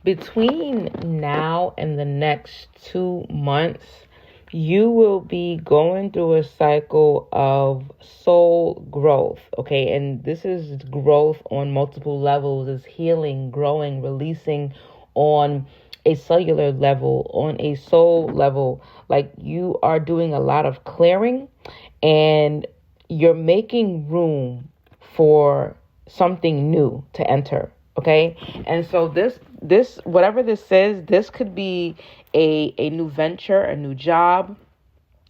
Between now and the next 2 months, you will be going through a cycle of soul growth, okay? And this is growth on multiple levels. It's healing, growing, releasing on a cellular level, on a soul level. Like, you are doing a lot of clearing and you're making room for something new to enter. Okay. And so this, whatever this is, this could be a new venture, a new job,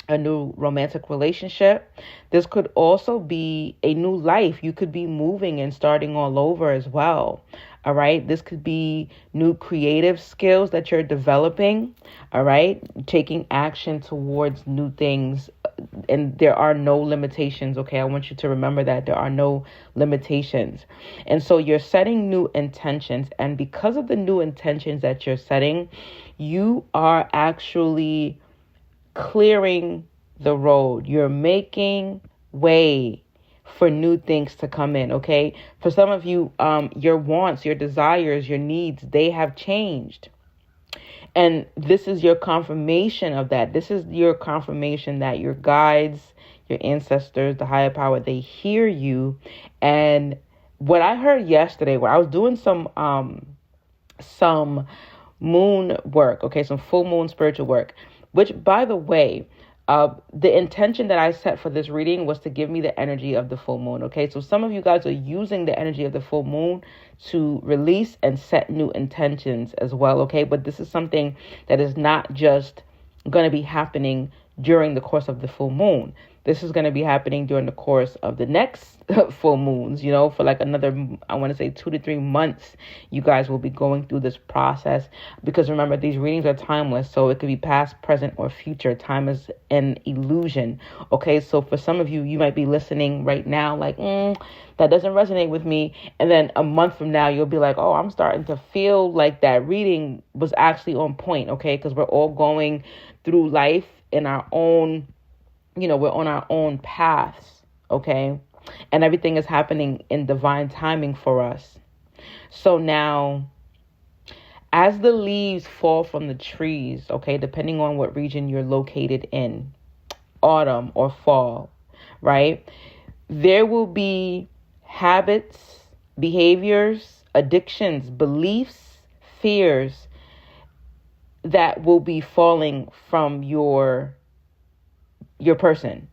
a new romantic relationship. This could also be a new life. You could be moving and starting all over as well. All right. This could be new creative skills that you're developing. All right. Taking action towards new things. And there are no limitations. Okay. I want you to remember that there are no limitations. And so you're setting new intentions. And because of the new intentions that you're setting, you are actually clearing the road. You're making way for new things to come in, okay? For some of you, your wants, your desires, your needs, they have changed. And this is your confirmation of that. This is your confirmation that your guides, your ancestors, the higher power, they hear you. And what I heard yesterday, where I was doing some moon work, okay, some full moon spiritual work, which, by the way, the intention that I set for this reading was to give me the energy of the full moon. Okay, so some of you guys are using the energy of the full moon to release and set new intentions as well. Okay, but this is something that is not just going to be happening during the course of the full moon. This is going to be happening during the course of the next full moons, for like another, I want to say 2 to 3 months. You guys will be going through this process because remember, these readings are timeless. So it could be past, present, or future. Time is an illusion. Okay. So for some of you, you might be listening right now like, that doesn't resonate with me. And then a month from now, you'll be like, oh, I'm starting to feel like that reading was actually on point. Okay. Because we're all going through life in our own, we're on our own paths, okay? And everything is happening in divine timing for us. So now, as the leaves fall from the trees, okay, depending on what region you're located in, autumn or fall, right? There will be habits, behaviors, addictions, beliefs, fears that will be falling from your person,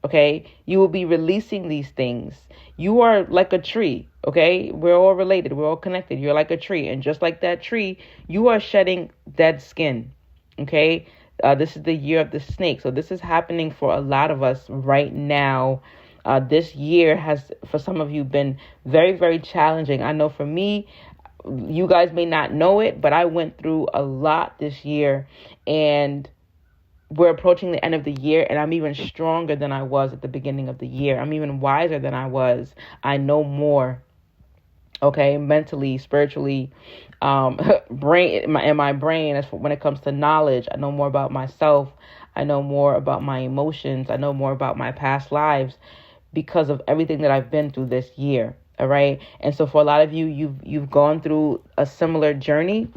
okay? You will be releasing these things. You are like a tree, okay? We're all related. We're all connected. You're like a tree. And just like that tree, you are shedding dead skin, okay? This is the year of the snake. So this is happening for a lot of us right now. This year has, for some of you, been very, very challenging. I know for me, you guys may not know it, but I went through a lot this year, and we're approaching the end of the year, and I'm even stronger than I was at the beginning of the year. I'm even wiser than I was. I know more, okay, mentally, spiritually, in my brain, as when it comes to knowledge. I know more about myself. I know more about my emotions. I know more about my past lives because of everything that I've been through this year. All right. And so for a lot of you, you've gone through a similar journey,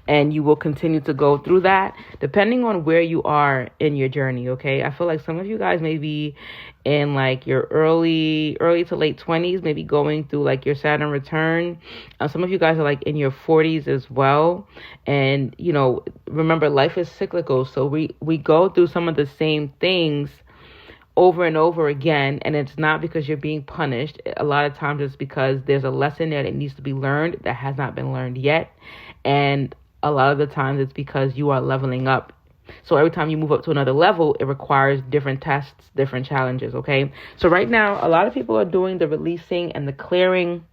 and you will continue to go through that depending on where you are in your journey. OK, I feel like some of you guys may be in like your early to late 20s, maybe going through like your Saturn return. Some of you guys are like in your 40s as well. And, remember, life is cyclical. So we go through some of the same things over and over again, and it's not because you're being punished. A lot of times it's because there's a lesson there that needs to be learned that has not been learned yet, and a lot of the times it's because you are leveling up. So every time you move up to another level, it requires different tests, different challenges, okay? So right now, a lot of people are doing the releasing and the clearing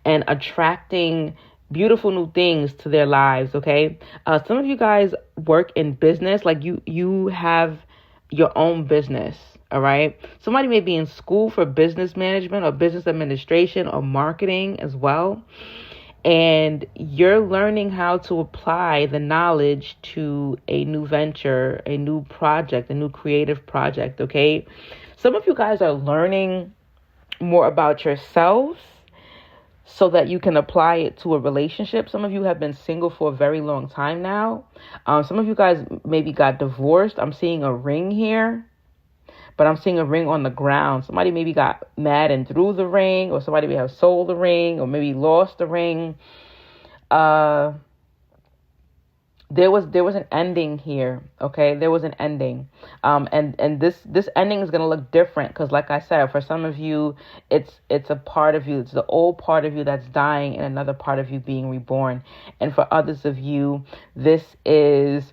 and attracting beautiful new things to their lives, okay? Some of you guys work in business, like you have your own business, all right? Somebody may be in school for business management or business administration or marketing as well. And you're learning how to apply the knowledge to a new venture, a new project, a new creative project, okay? Some of you guys are learning more about yourselves so that you can apply it to a relationship. Some of you have been single for a very long time now. Some of you guys maybe got divorced. I'm seeing a ring here, but I'm seeing a ring on the ground. Somebody maybe got mad and threw the ring, or somebody may have sold the ring, or maybe lost the ring. There was an ending here, okay? There was an ending. And this ending is going to look different because, like I said, for some of you, it's a part of you. It's the old part of you that's dying and another part of you being reborn. And for others of you, this is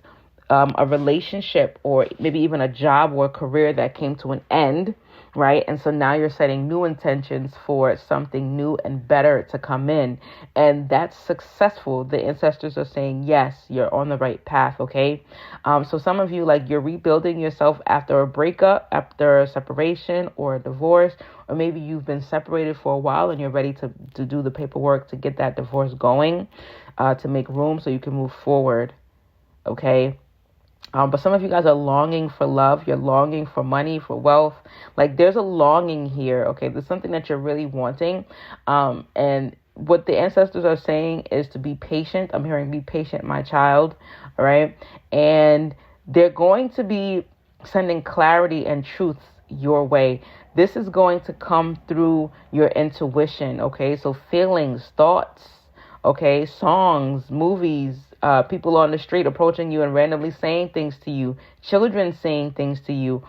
a relationship or maybe even a job or a career that came to an end, right? And so now you're setting new intentions for something new and better to come in. And that's successful. The ancestors are saying, yes, you're on the right path, okay? So some of you, like, you're rebuilding yourself after a breakup, after a separation or a divorce, or maybe you've been separated for a while and you're ready to do the paperwork to get that divorce going, to make room so you can move forward, okay? But some of you guys are longing for love. You're longing for money, for wealth. Like, there's a longing here, okay? There's something that you're really wanting. And what the ancestors are saying is to be patient. I'm hearing be patient, my child, all right? And they're going to be sending clarity and truth your way. This is going to come through your intuition, okay? So feelings, thoughts, okay? Songs, movies, people on the street approaching you and randomly saying things to you, children saying things to you.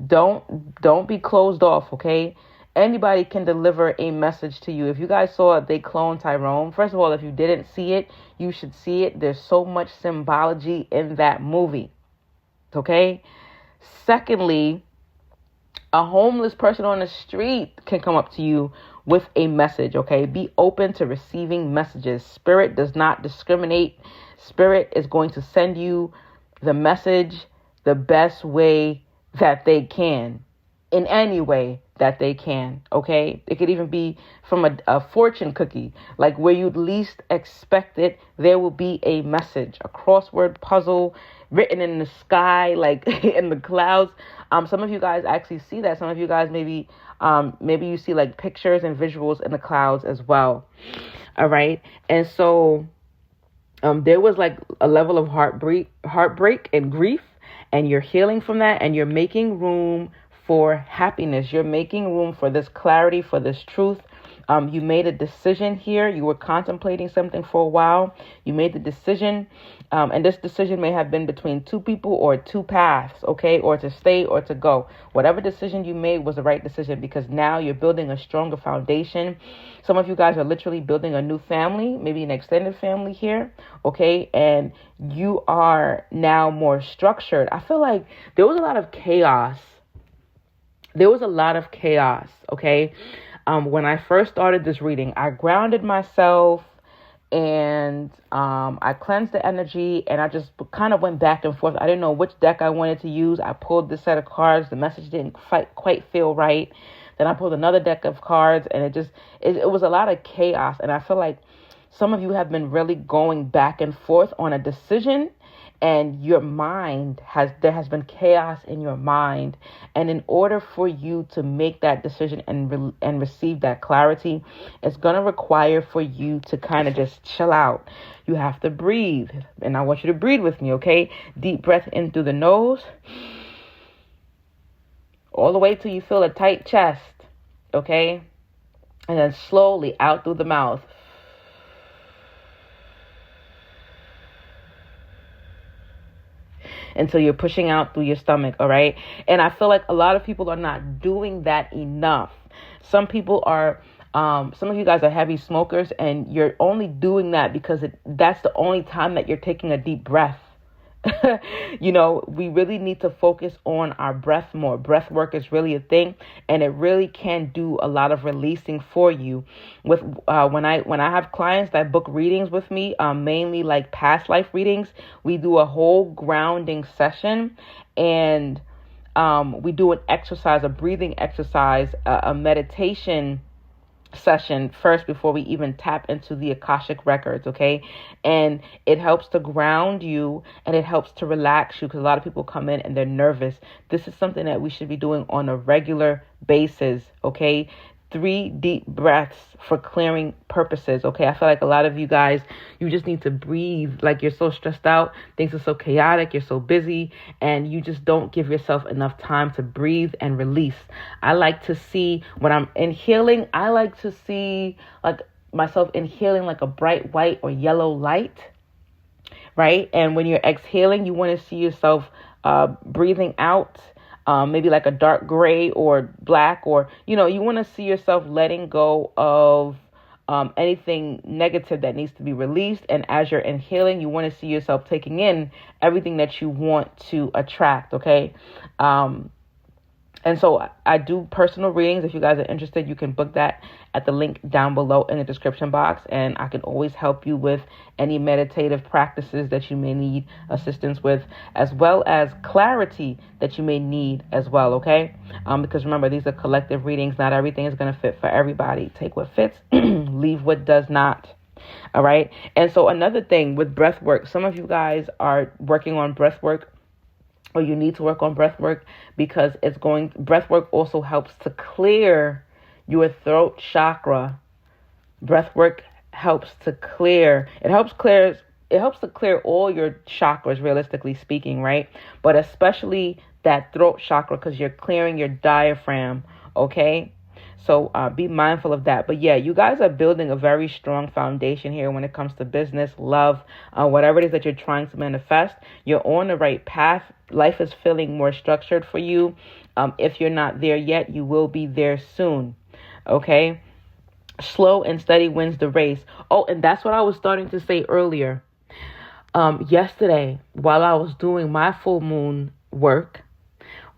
Don't be closed off, okay? Anybody can deliver a message to you. If you guys saw They Clone Tyrone, first of all, if you didn't see it, you should see it. There's so much symbology in that movie, okay? Secondly, a homeless person on the street can come up to you with a message, okay? Be open to receiving messages. Spirit does not discriminate. Spirit is going to send you the message the best way that they can, in any way that they can, okay? It could even be from a fortune cookie, like where you'd least expect it. There will be a message, a crossword puzzle written in the sky, like in the clouds. Some of you guys actually see that. Some of you guys maybe you see like pictures and visuals in the clouds as well. All right. And so there was like a level of heartbreak and grief, and you're healing from that, and you're making room for happiness. You're making room for this clarity, for this truth. You made a decision here. You were contemplating something for a while. You made the decision, and this decision may have been between two people or two paths, okay, or to stay or to go. Whatever decision you made was the right decision, because now you're building a stronger foundation. Some of you guys are literally building a new family, maybe an extended family here, okay, and you are now more structured. I feel like there was a lot of chaos. Okay? When I first started this reading, I grounded myself and I cleansed the energy, and I just kind of went back and forth. I didn't know which deck I wanted to use. I pulled this set of cards. The message didn't quite feel right. Then I pulled another deck of cards, and it was a lot of chaos. And I feel like some of you have been really going back and forth on a decision, and your mind there has been chaos in your mind. And in order for you to make that decision and receive that clarity, it's going to require for you to kind of just chill out. You have to breathe. And I want you to breathe with me, okay? Deep breath in through the nose, all the way till you feel a tight chest, okay? And then slowly out through the mouth. Until you're pushing out through your stomach, all right? And I feel like a lot of people are not doing that enough. Some people are, some of you guys are heavy smokers, and you're only doing that because that's the only time that you're taking a deep breath. You know, we really need to focus on our breath more. Breath work is really a thing, and it really can do a lot of releasing for you. With when I have clients that book readings with me, mainly like past life readings, we do a whole grounding session, and we do an exercise, a breathing exercise, a meditation session first before we even tap into the Akashic records, okay? And it helps to ground you, and it helps to relax you, because a lot of people come in and they're nervous. This is something that we should be doing on a regular basis, okay? 3 deep breaths for clearing purposes. Okay, I feel like a lot of you guys, you just need to breathe. Like, you're so stressed out, things are so chaotic, you're so busy, and you just don't give yourself enough time to breathe and release. I like to see, when I'm inhaling, I like to see like myself inhaling like a bright white or yellow light, right? And when you're exhaling, you want to see yourself breathing out, maybe like a dark gray or black, or, you want to see yourself letting go of anything negative that needs to be released. And as you're inhaling, you want to see yourself taking in everything that you want to attract. Okay. And so I do personal readings. If you guys are interested, you can book that at the link down below in the description box. And I can always help you with any meditative practices that you may need assistance with, as well as clarity that you may need as well, okay? Because remember, these are collective readings. Not everything is going to fit for everybody. Take what fits, leave what does not. All right? And so another thing with breath work, some of you guys are working on breath work, or you need to work on breath work, because breath work also helps to clear your throat chakra. Breath work helps to clear all your chakras, realistically speaking, right? But especially that throat chakra, because you're clearing your diaphragm, okay? So be mindful of that. But yeah, you guys are building a very strong foundation here when it comes to business, love, whatever it is that you're trying to manifest. You're on the right path. Life is feeling more structured for you. If you're not there yet, you will be there soon. Okay? Slow and steady wins the race. Oh, and that's what I was starting to say earlier. Yesterday, while I was doing my full moon work,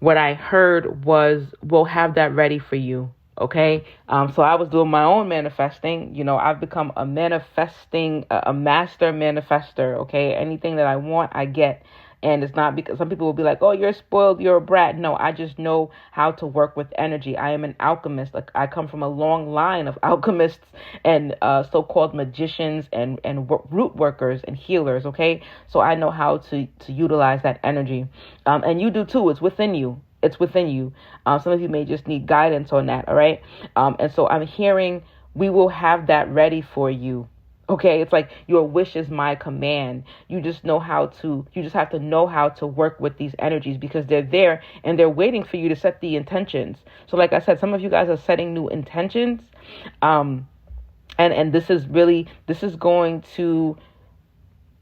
what I heard was, we'll have that ready for you. Okay. So I was doing my own manifesting. I've become a master manifester. Okay. Anything that I want, I get. And it's not because some people will be like, oh, you're spoiled, you're a brat. No, I just know how to work with energy. I am an alchemist. Like, I come from a long line of alchemists and so-called magicians and root workers and healers. Okay. So I know how to utilize that energy. And you do too. It's within you. It's within you. Some of you may just need guidance on that. All right. And so I'm hearing, we will have that ready for you. Okay. It's like your wish is my command. You just have to know how to work with these energies, because they're there and they're waiting for you to set the intentions. So like I said, some of you guys are setting new intentions. And this is going to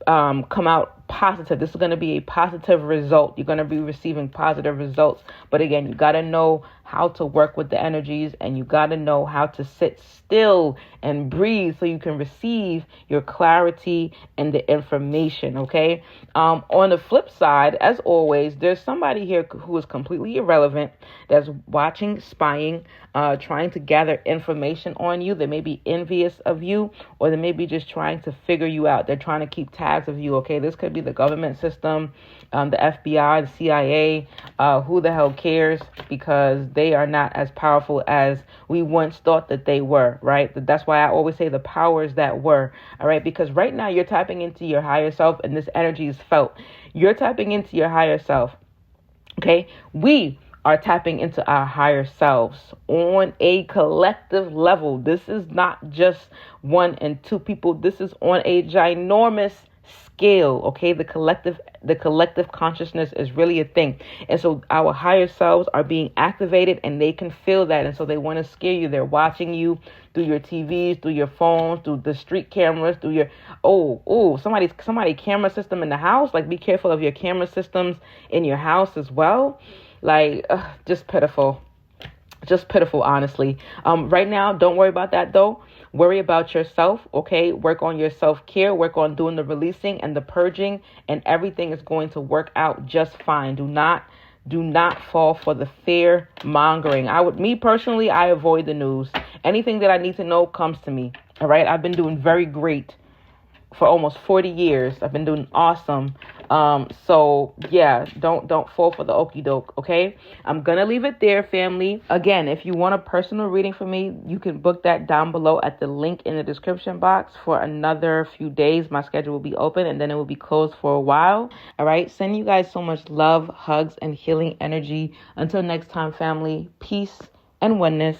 come out positive. This is going to be a positive result. You're going to be receiving positive results. But again, you got to know how to work with the energies, and you got to know how to sit still and breathe so you can receive your clarity and the information. Okay. On the flip side, as always, there's somebody here who is completely irrelevant, that's watching, spying, trying to gather information on you. They may be envious of you, or they may be just trying to figure you out. They're trying to keep tabs of you. Okay. This could be the government system, the FBI, the CIA, who the hell cares, because they are not as powerful as we once thought that they were, right? That's why I always say the powers that were, all right? Because right now you're tapping into your higher self, and this energy is felt. You're tapping into your higher self, okay? We are tapping into our higher selves on a collective level. This is not just one and two people. This is on a ginormous scale, okay? The collective consciousness is really a thing. And so our higher selves are being activated, and they can feel that. And so they want to scare you. They're watching you through your TVs, through your phones, through the street cameras, through your, somebody camera system in the house. Like, be careful of your camera systems in your house as well. Like, just pitiful. Just pitiful, honestly. Right now, don't worry about that, though. Worry about yourself, okay? Work on your self-care. Work on doing the releasing and the purging, and everything is going to work out just fine. Do not fall for the fear mongering. Me personally, I avoid the news. Anything that I need to know comes to me, all right? I've been doing very great for almost 40 years. I've been doing awesome. So yeah, don't fall for the okie doke. Okay. I'm going to leave it there, family. Again, if you want a personal reading from me, you can book that down below at the link in the description box for another few days. My schedule will be open, and then it will be closed for a while. All right. Sending you guys so much love, hugs, and healing energy. Until next time, family, peace and oneness.